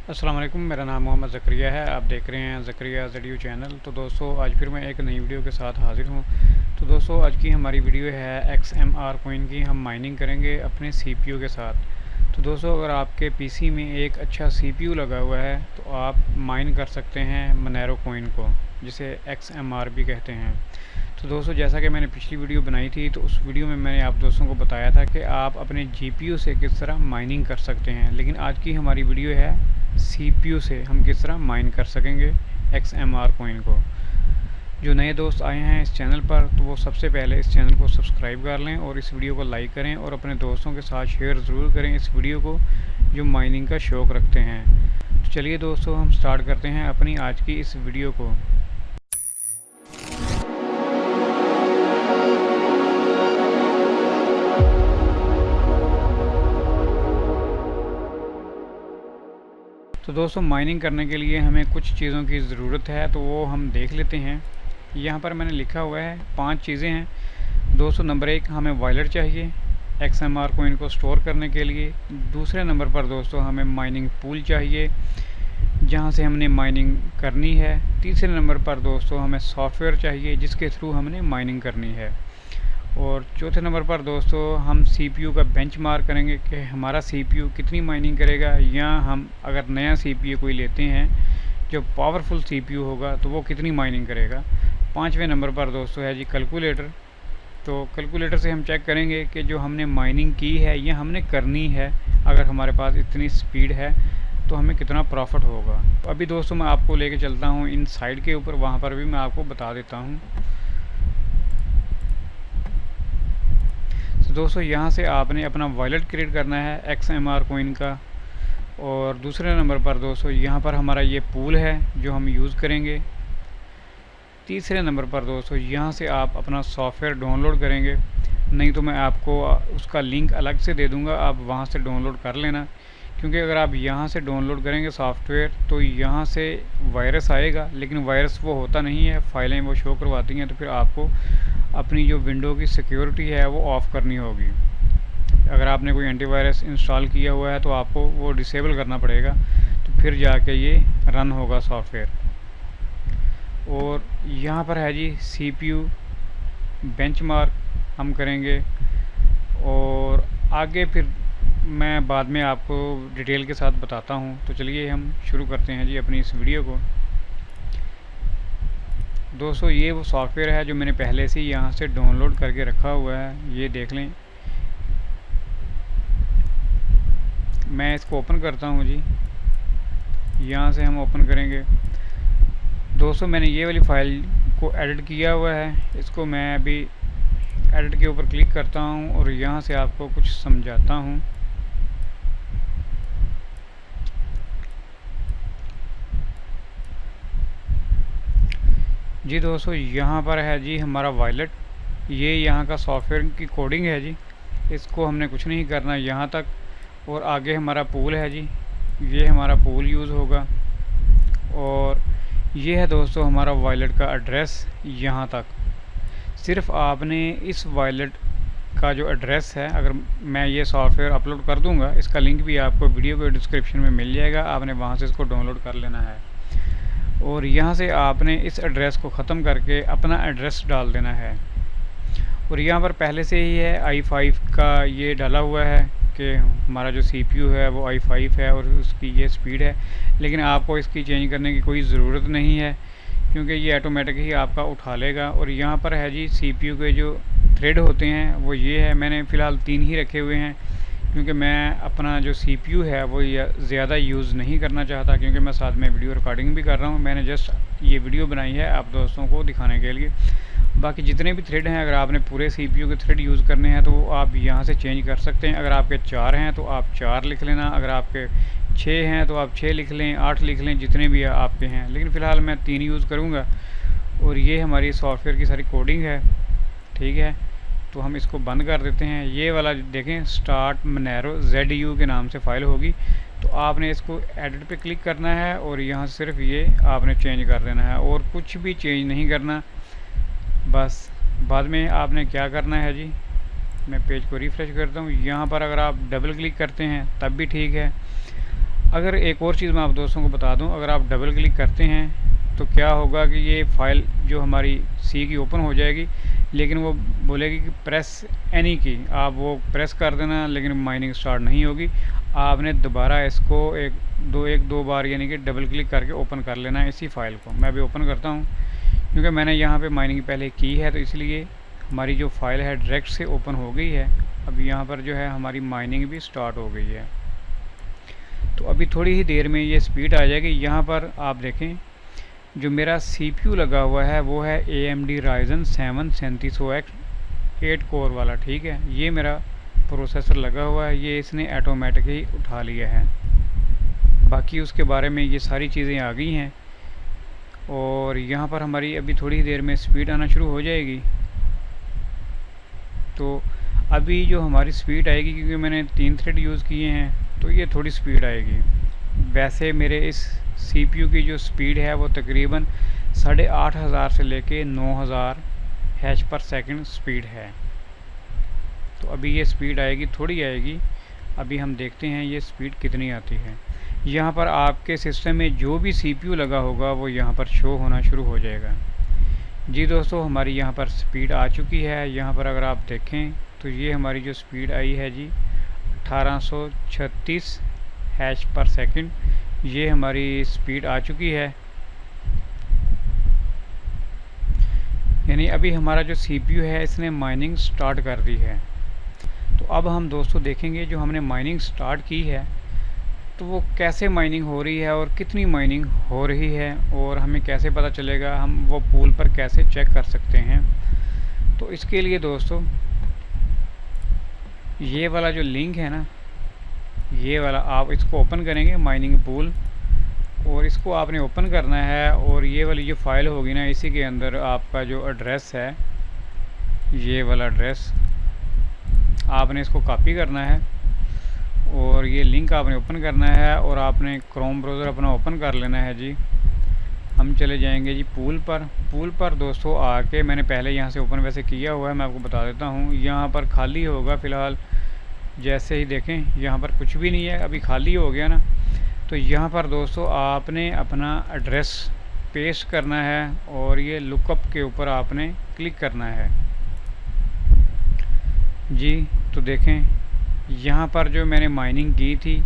अस्सलाम वालेकुम, मेरा नाम मोहम्मद ज़करिया है। आप देख रहे हैं ज़करिया ज़ेड चैनल। तो दोस्तों, आज फिर मैं एक नई वीडियो के साथ हाज़िर हूँ। तो दोस्तों, आज की हमारी वीडियो है XMR कॉइन की। हम माइनिंग करेंगे अपने CPU के साथ। तो दोस्तों, अगर आपके PC में एक अच्छा CPU लगा हुआ है तो आप माइन कर सकते हैं मोनेरो कॉइन को, जिसे XMR भी कहते हैं। तो दोस्तों, जैसा कि मैंने पिछली वीडियो बनाई थी, तो उस वीडियो में मैंने आप दोस्तों को बताया था कि आप अपने GPU से किस तरह माइनिंग कर सकते हैं। लेकिन आज की हमारी वीडियो है CPU से हम किस तरह माइन कर सकेंगे XMR कॉइन को। जो नए दोस्त आए हैं इस चैनल पर, तो वो सबसे पहले इस चैनल को सब्सक्राइब कर लें और इस वीडियो को लाइक करें और अपने दोस्तों के साथ शेयर ज़रूर करें इस वीडियो को, जो माइनिंग का शौक़ रखते हैं। तो चलिए दोस्तों, हम स्टार्ट करते हैं अपनी आज की इस वीडियो को। तो दोस्तों, माइनिंग करने के लिए हमें कुछ चीज़ों की ज़रूरत है, तो वो हम देख लेते हैं। यहाँ पर मैंने लिखा हुआ है 5 चीज़ें हैं दोस्तों। नंबर 1, हमें वॉलेट चाहिए XMR कॉइन को स्टोर करने के लिए। दूसरे नंबर पर दोस्तों, हमें माइनिंग पूल चाहिए जहाँ से हमने माइनिंग करनी है। तीसरे नंबर पर दोस्तों, हमें सॉफ्टवेयर चाहिए जिसके थ्रू हमने माइनिंग करनी है। और चौथे नंबर पर दोस्तों, हम CPU का बेंचमार्क करेंगे कि हमारा CPU कितनी माइनिंग करेगा, या हम अगर नया CPU कोई लेते हैं जो पावरफुल CPU होगा तो वो कितनी माइनिंग करेगा। पाँचवें नंबर पर दोस्तों है जी कैलकुलेटर। तो कैलकुलेटर से हम चेक करेंगे कि जो हमने माइनिंग की है या हमने करनी है, अगर हमारे पास इतनी स्पीड है तो हमें कितना प्रॉफिट होगा। तो अभी दोस्तों, मैं आपको लेके चलता हूँ इन साइड के ऊपर, वहाँ पर भी मैं आपको बता देता हूँ। तो दोस्तों, यहाँ से आपने अपना वॉलेट क्रिएट करना है XMR कॉइन का। और दूसरे नंबर पर दोस्तों, यहाँ पर हमारा ये पूल है जो हम यूज़ करेंगे। तीसरे नंबर पर दोस्तों, यहाँ से आप अपना सॉफ्टवेयर डाउनलोड करेंगे। नहीं तो मैं आपको उसका लिंक अलग से दे दूँगा, आप वहाँ से डाउनलोड कर लेना। क्योंकि अगर आप यहाँ से डाउनलोड करेंगे सॉफ्टवेयर तो यहाँ से वायरस आएगा, लेकिन वायरस वो होता नहीं है, फाइलें वो शो करवाती हैं। तो फिर आपको अपनी जो विंडो की सिक्योरिटी है वो ऑफ़ करनी होगी। अगर आपने कोई एंटीवायरस इंस्टॉल किया हुआ है तो आपको वो डिसेबल करना पड़ेगा, तो फिर जाके ये रन होगा सॉफ्टवेयर। और यहाँ पर है जी CPU बेंचमार्क हम करेंगे, और आगे फिर मैं बाद में आपको डिटेल के साथ बताता हूँ। तो चलिए हम शुरू करते हैं जी अपनी इस वीडियो को। दोस्तों, ये वो सॉफ्टवेयर है जो मैंने पहले से यहाँ से डाउनलोड करके रखा हुआ है, ये देख लें। मैं इसको ओपन करता हूँ जी। यहाँ से हम ओपन करेंगे। दोस्तों, मैंने ये वाली फ़ाइल को एडिट किया हुआ है, इसको मैं अभी एडिट के ऊपर क्लिक करता हूँ और यहाँ से आपको कुछ समझाता हूँ। जी दोस्तों, यहाँ पर है जी हमारा वॉलेट। ये यहाँ का सॉफ्टवेयर की कोडिंग है जी, इसको हमने कुछ नहीं करना यहाँ तक। और आगे हमारा पूल है जी, ये हमारा पूल यूज़ होगा। और ये है दोस्तों हमारा वॉलेट का एड्रेस यहाँ तक। सिर्फ आपने इस वॉलेट का जो एड्रेस है, अगर मैं ये सॉफ्टवेयर अपलोड कर दूँगा, इसका लिंक भी आपको वीडियो के डिस्क्रिप्शन में मिल जाएगा, आपने वहाँ से इसको डाउनलोड कर लेना है। और यहाँ से आपने इस एड्रेस को ख़त्म करके अपना एड्रेस डाल देना है। और यहाँ पर पहले से ही है i5 का ये डाला हुआ है कि हमारा जो CPU है वो i5 है और उसकी ये स्पीड है। लेकिन आपको इसकी चेंज करने की कोई ज़रूरत नहीं है, क्योंकि ये ऑटोमेटिक ही आपका उठा लेगा। और यहाँ पर है जी CPU के जो थ्रेड होते हैं वो ये है। मैंने फ़िलहाल 3 ही रखे हुए हैं, क्योंकि मैं अपना जो CPU है वो ज़्यादा यूज़ नहीं करना चाहता, क्योंकि मैं साथ में वीडियो रिकॉर्डिंग भी कर रहा हूँ। मैंने जस्ट ये वीडियो बनाई है आप दोस्तों को दिखाने के लिए। बाकी जितने भी थ्रेड हैं, अगर आपने पूरे CPU के थ्रेड यूज़ करने हैं तो आप यहाँ से चेंज कर सकते हैं। अगर आपके 4 हैं तो आप 4 लिख लेना, अगर आपके 6 हैं तो आप 6 लिख लें, 8 लिख लें, जितने भी आपके हैं। लेकिन फ़िलहाल मैं 3 यूज़ करूँगा। और ये हमारी सॉफ्टवेयर की सारी कोडिंग है, ठीक है। तो हम इसको बंद कर देते हैं। ये वाला देखें, स्टार्ट मोनेरो ZU के नाम से फ़ाइल होगी। तो आपने इसको एडिट पे क्लिक करना है और यहाँ सिर्फ ये आपने चेंज कर देना है, और कुछ भी चेंज नहीं करना। बस बाद में आपने क्या करना है जी, मैं पेज को रिफ़्रेश करता हूँ। यहाँ पर अगर आप डबल क्लिक करते हैं तब भी ठीक है। अगर एक और चीज़ मैं आप दोस्तों को बता दूं, अगर आप डबल क्लिक करते हैं तो क्या होगा कि ये फ़ाइल जो हमारी सी की ओपन हो जाएगी, लेकिन वो बोलेगी कि प्रेस एनी की, आप वो प्रेस कर देना, लेकिन माइनिंग स्टार्ट नहीं होगी। आपने दोबारा इसको एक दो बार यानी कि डबल क्लिक करके ओपन कर लेना है इसी फाइल को। मैं अभी ओपन करता हूँ, क्योंकि मैंने यहाँ पे माइनिंग पहले की है, तो इसलिए हमारी जो फाइल है डायरेक्ट से ओपन हो गई है। अब यहाँ पर जो है हमारी माइनिंग भी स्टार्ट हो गई है। तो अभी थोड़ी ही देर में ये स्पीड आ जाएगी। यहाँ पर आप देखें जो मेरा CPU लगा हुआ है वो है AMD Ryzen 7 3700X 8 कोर वाला, ठीक है। ये मेरा प्रोसेसर लगा हुआ है, ये इसने ऑटोमेटिक ही उठा लिया है। बाकी उसके बारे में ये सारी चीज़ें आ गई हैं। और यहाँ पर हमारी अभी थोड़ी ही देर में स्पीड आना शुरू हो जाएगी। तो अभी जो हमारी स्पीड आएगी, क्योंकि मैंने 3 थ्रेड यूज़ किए हैं, तो ये थोड़ी स्पीड आएगी। वैसे मेरे इस CPU की जो स्पीड है वो तकरीबन 8500 से लेके 9000 हैश पर सेकंड स्पीड है। तो अभी ये स्पीड आएगी, थोड़ी आएगी। अभी हम देखते हैं ये स्पीड कितनी आती है। यहाँ पर आपके सिस्टम में जो भी CPU लगा होगा वो यहाँ पर शो होना शुरू हो जाएगा। जी दोस्तों, हमारी यहाँ पर स्पीड आ चुकी है। यहाँ पर अगर आप देखें तो ये हमारी जो स्पीड आई है जी 1836 हैश पर सेकंड, ये हमारी स्पीड आ चुकी है। यानी अभी हमारा जो CPU है इसने माइनिंग स्टार्ट कर दी है। तो अब हम दोस्तों देखेंगे जो हमने माइनिंग स्टार्ट की है तो वो कैसे माइनिंग हो रही है और कितनी माइनिंग हो रही है, और हमें कैसे पता चलेगा, हम वो पूल पर कैसे चेक कर सकते हैं। तो इसके लिए दोस्तों ये वाला जो लिंक है ना, ये वाला आप इसको ओपन करेंगे माइनिंग पूल, और इसको आपने ओपन करना है। और ये वाली जो फाइल होगी ना, इसी के अंदर आपका जो एड्रेस है, ये वाला एड्रेस आपने इसको कॉपी करना है और ये लिंक आपने ओपन करना है, और आपने क्रोम ब्राउज़र अपना ओपन कर लेना है जी। हम चले जाएंगे जी पूल पर। पूल पर दोस्तों आके मैंने पहले यहाँ से ओपन वैसे किया हुआ है, मैं आपको बता देता हूँ। यहाँ पर खाली होगा फ़िलहाल, जैसे ही देखें यहाँ पर कुछ भी नहीं है, अभी खाली हो गया ना। तो यहाँ पर दोस्तों आपने अपना एड्रेस पेस्ट करना है और ये लुकअप के ऊपर आपने क्लिक करना है जी। तो देखें यहाँ पर जो मैंने माइनिंग की थी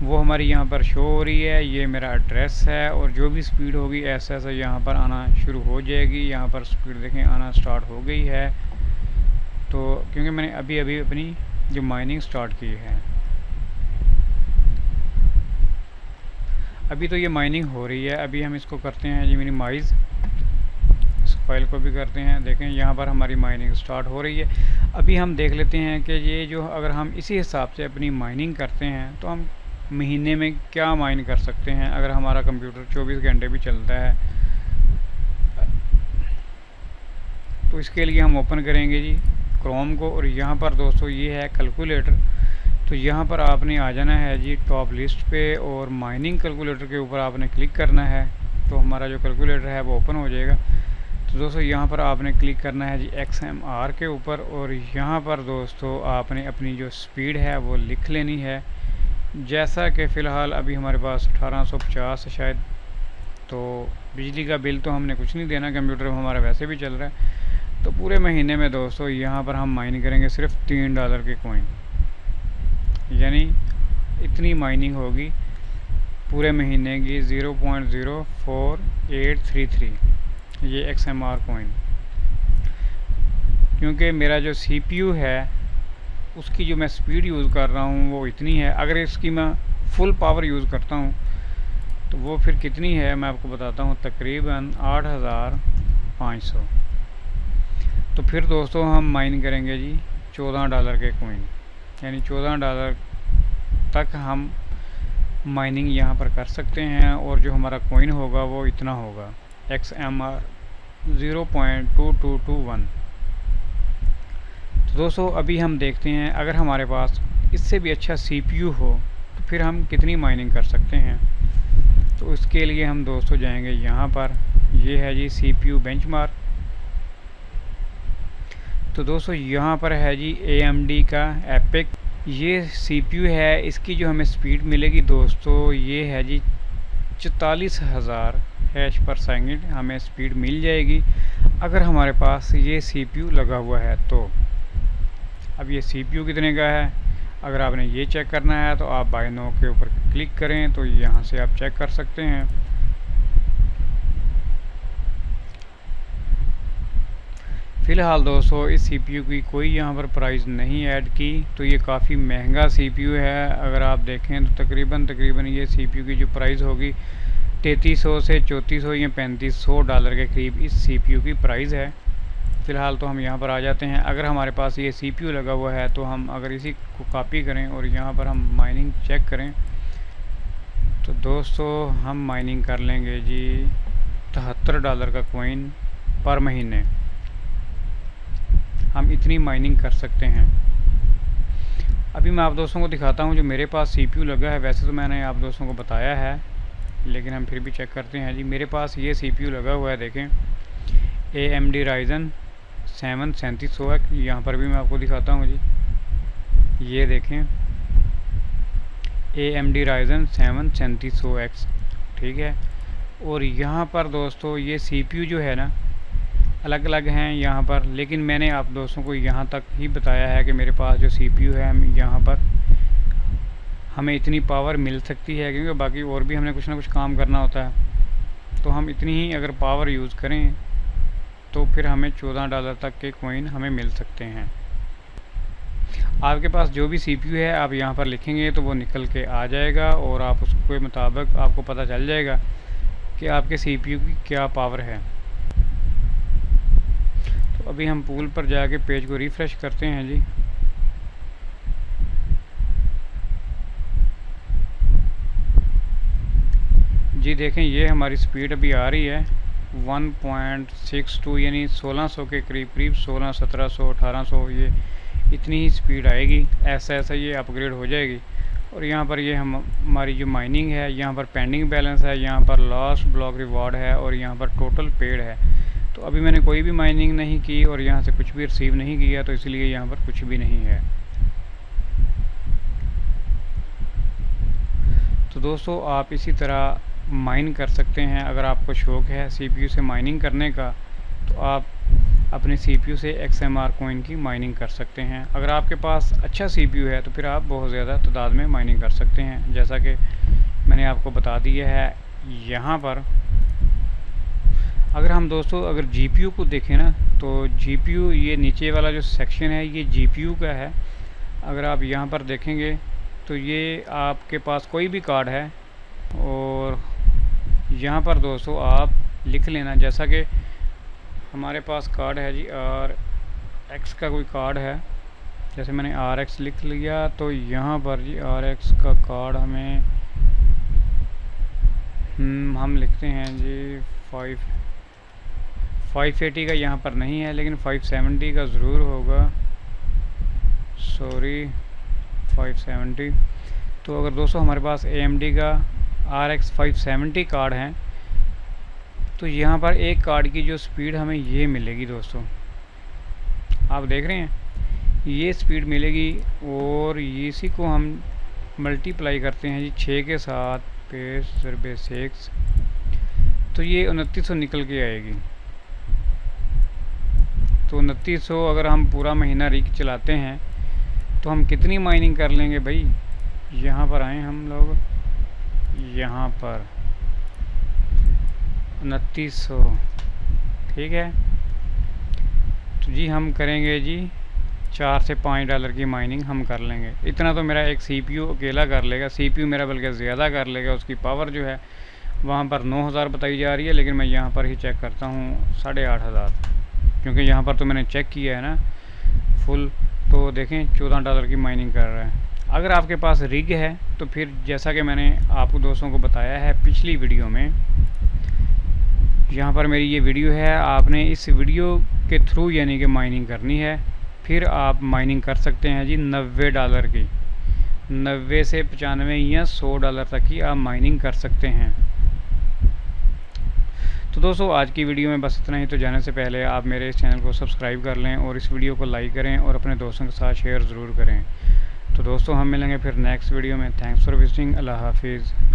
वो हमारी यहाँ पर शो हो रही है। ये मेरा एड्रेस है, और जो भी स्पीड होगी ऐसा ऐसा यहाँ पर आना शुरू हो जाएगी। यहाँ पर स्पीड देखें आना स्टार्ट हो गई है। तो क्योंकि मैंने अभी अभी अपनी जो माइनिंग स्टार्ट की है, अभी तो ये माइनिंग हो रही है। अभी हम इसको करते हैं जी मिनिमाइज़, इस फाइल को भी करते हैं। देखें यहाँ पर हमारी माइनिंग स्टार्ट हो रही है। अभी हम देख लेते हैं कि ये जो अगर हम इसी हिसाब से अपनी माइनिंग करते हैं तो हम महीने में क्या माइन कर सकते हैं, अगर हमारा कंप्यूटर 24 घंटे भी चलता है। तो इसके लिए हम ओपन करेंगे जी क्रोम को, और यहाँ पर दोस्तों ये है कैलकुलेटर। तो यहाँ पर आपने आ जाना है जी टॉप लिस्ट पे, और माइनिंग कैलकुलेटर के ऊपर आपने क्लिक करना है। तो हमारा जो कैलकुलेटर है वो ओपन हो जाएगा। तो दोस्तों यहाँ पर आपने क्लिक करना है जी XMR के ऊपर, और यहाँ पर दोस्तों आपने अपनी जो स्पीड है वो लिख लेनी है। जैसा कि फ़िलहाल अभी हमारे पास 1850 है शायद, तो बिजली का बिल तो हमने कुछ नहीं देना, कंप्यूटर हमारा वैसे भी चल रहा है। तो पूरे महीने में दोस्तों यहाँ पर हम माइन करेंगे सिर्फ $3 के कॉइन, यानी इतनी माइनिंग होगी पूरे महीने की 0.04833 ये XMR कॉइन। क्योंकि मेरा जो CPU है उसकी जो मैं स्पीड यूज़ कर रहा हूँ वो इतनी है। अगर इसकी मैं फुल पावर यूज़ करता हूँ तो वो फिर कितनी है मैं आपको बताता हूँ, तकरीबन 8500। तो फिर दोस्तों हम माइन करेंगे जी $14 के कॉइन, यानी $14 तक हम माइनिंग यहाँ पर कर सकते हैं। और जो हमारा कॉइन होगा वो इतना होगा XMR 0.2221। तो दोस्तों अभी हम देखते हैं अगर हमारे पास इससे भी अच्छा CPU हो तो फिर हम कितनी माइनिंग कर सकते हैं। तो इसके लिए हम दोस्तों जाएंगे यहाँ पर, ये है जी CPU बेंचमार्क। तो दोस्तों यहाँ पर है जी AMD का एपिक ये CPU है, इसकी जो हमें स्पीड मिलेगी दोस्तों ये है जी 44,000 हैश पर सेकंड हमें स्पीड मिल जाएगी अगर हमारे पास ये CPU लगा हुआ है तो। अब ये CPU कितने का है, अगर आपने ये चेक करना है तो आप बाय नो के ऊपर क्लिक करें तो यहाँ से आप चेक कर सकते हैं। फ़िलहाल दोस्तों इस CPU की कोई यहाँ पर प्राइस नहीं ऐड की, तो ये काफ़ी महंगा CPU है। अगर आप देखें तो तकरीबन ये CPU की जो प्राइस होगी 3300 से 3400 या $3500 के करीब इस CPU की प्राइस है। फ़िलहाल तो हम यहाँ पर आ जाते हैं। अगर हमारे पास ये CPU लगा हुआ है तो हम अगर इसी को कॉपी करें और यहाँ पर हम माइनिंग चेक करें तो दोस्तों हम माइनिंग कर लेंगे जी $73 का कॉइन पर महीने, हम इतनी माइनिंग कर सकते हैं। अभी मैं आप दोस्तों को दिखाता हूँ जो मेरे पास CPU लगा है। वैसे तो मैंने आप दोस्तों को बताया है लेकिन हम फिर भी चेक करते हैं जी। मेरे पास ये CPU लगा हुआ है, देखें AMD Ryzen 7 3700X। यहाँ पर भी मैं आपको दिखाता हूँ जी, ये देखें AMD Ryzen 7 3700X, ठीक है। और यहाँ पर दोस्तों ये CPU जो है ना अलग अलग हैं यहाँ पर, लेकिन मैंने आप दोस्तों को यहाँ तक ही बताया है कि मेरे पास जो CPU है हम यहाँ पर हमें इतनी पावर मिल सकती है, क्योंकि बाकी और भी हमने कुछ ना कुछ काम करना होता है। तो हम इतनी ही अगर पावर यूज़ करें तो फिर हमें $14 तक के कॉइन हमें मिल सकते हैं। आपके पास जो भी CPU है आप यहाँ पर लिखेंगे तो वो निकल के आ जाएगा और आप उसके मुताबिक आपको पता चल जाएगा कि आपके CPU की क्या पावर है। तो अभी हम पूल पर जाके पेज को रिफ़्रेश करते हैं जी। जी देखें ये हमारी स्पीड अभी आ रही है 1.62 यानी 1600 के करीब 16, 1700, 1800 ये इतनी ही स्पीड आएगी। ऐसा ऐसा ये अपग्रेड हो जाएगी। और यहाँ पर ये हमारी जो माइनिंग है, यहाँ पर पेंडिंग बैलेंस है, यहाँ पर लास्ट ब्लॉक रिवॉर्ड है और यहाँ पर टोटल पेड है। तो अभी मैंने कोई भी माइनिंग नहीं की और यहाँ से कुछ भी रिसीव नहीं किया, तो इसलिए यहाँ पर कुछ भी नहीं है। तो दोस्तों आप इसी तरह माइन कर सकते हैं। अगर आपको शौक़ है CPU से माइनिंग करने का तो आप अपने CPU से XMR कॉइन की माइनिंग कर सकते हैं। अगर आपके पास अच्छा CPU है तो फिर आप बहुत ज़्यादा तादाद में माइनिंग कर सकते हैं, जैसा कि मैंने आपको बता दिया है यहाँ पर। अगर हम दोस्तों अगर GPU को देखें ना तो GPU ये नीचे वाला जो सेक्शन है ये GPU का है। अगर आप यहाँ पर देखेंगे तो ये आपके पास कोई भी कार्ड है और यहाँ पर दोस्तों आप लिख लेना, जैसा कि हमारे पास कार्ड है जी RX का कोई कार्ड है, जैसे मैंने RX लिख लिया तो यहाँ पर जी RX का कार्ड हमें हम लिखते हैं जी 580 का यहाँ पर नहीं है, लेकिन 570 का ज़रूर होगा, सॉरी 570। तो अगर दोस्तों हमारे पास AMD का RX 570 कार्ड है तो यहाँ पर एक कार्ड की जो स्पीड हमें ये मिलेगी दोस्तों, आप देख रहे हैं ये स्पीड मिलेगी। और इसी को हम मल्टीप्लाई करते हैं जी 6 के साथ /6, तो ये 2900 निकल के आएगी। तो 2900 अगर हम पूरा महीना रिग चलाते हैं तो हम कितनी माइनिंग कर लेंगे भाई। यहाँ पर आए हम लोग, यहाँ पर 2900, ठीक है। तो जी हम करेंगे जी $4 से $5 की माइनिंग हम कर लेंगे। इतना तो मेरा एक CPU अकेला कर लेगा, CPU मेरा बल्कि ज़्यादा कर लेगा। उसकी पावर जो है वहाँ पर 9000 बताई जा रही है, लेकिन मैं यहाँ पर ही चेक करता हूँ 8500, क्योंकि यहाँ पर तो मैंने चेक किया है ना फुल। तो देखें $14 की माइनिंग कर रहा है। अगर आपके पास रिग है तो फिर जैसा कि मैंने आपको दोस्तों को बताया है पिछली वीडियो में, यहाँ पर मेरी ये वीडियो है, आपने इस वीडियो के थ्रू यानी कि माइनिंग करनी है, फिर आप माइनिंग कर सकते हैं जी $90 की। 90 से 95 या $100 तक की आप माइनिंग कर सकते हैं। तो दोस्तों आज की वीडियो में बस इतना ही। तो जाने से पहले आप मेरे इस चैनल को सब्सक्राइब कर लें और इस वीडियो को लाइक करें और अपने दोस्तों के साथ शेयर ज़रूर करें। तो दोस्तों हम मिलेंगे फिर नेक्स्ट वीडियो में। Thanks for visiting. अल्लाह हाफिज़।